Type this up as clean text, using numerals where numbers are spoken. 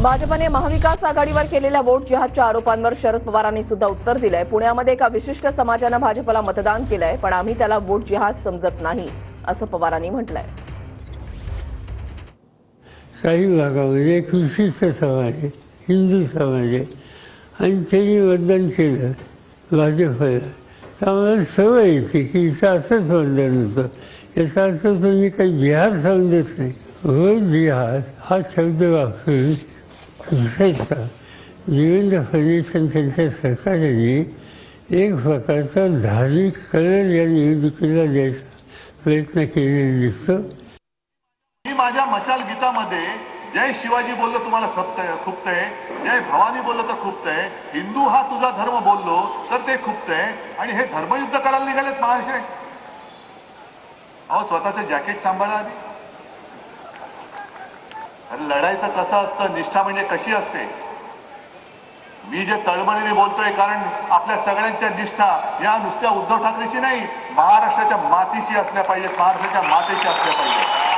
भाजपने महाविकास आघाडीवर केलेल्या वोट जिहादच्या आरोपांवर शरद पवारांनी सुद्धा उत्तर दिलंय। पुण्यामध्ये एका विशिष्ट समाजाने भाजपला मतदान केलंय, पण आम्ही त्याला वोट जिहाद समजत नाही, असं पवारांनी म्हटलंय। काही भागामध्ये एक विशिष्ट समाज आहे, हिंदू समाज आहे, आणि त्यांनी मतदान केलं भाजपला। तर आम्हाला सवय येते की इथं असंच मतदान होतं, याचा अर्थ तुम्ही काही जिहाद समजत नाही। वोट जिहाद हा शब्द वापरून विशेषतः देवेंद्र फडणवीस आणि त्यांच्या सरकारने एक प्रकारचा धार्मिक कलर या निवडणुकीला द्यायचा प्रयत्न केलेला दिसतो। मी माझ्या मशाल गीतामध्ये जय शिवाजी बोललो तुम्हाला खुपतंय, जय भवानी बोललो तर खुपतंय, हिंदू हा तुझा धर्म बोललो तर ते खुपतंय, आणि हे धर्मयुद्ध करायला निघालेत महाराष्ट्र। अहो स्वतःचं जॅकेट सांभाळा आधी। लढायचं कसं असतं, निष्ठा म्हणजे कशी असते। मी जे तळमळीने बोलतोय कारण आपल्या सगळ्यांच्या निष्ठा या नुसत्या उद्धव ठाकरेशी नाही, महाराष्ट्राच्या मातीशी असल्या पाहिजेत, महाराष्ट्राच्या मातेशी असल्या पाहिजेत।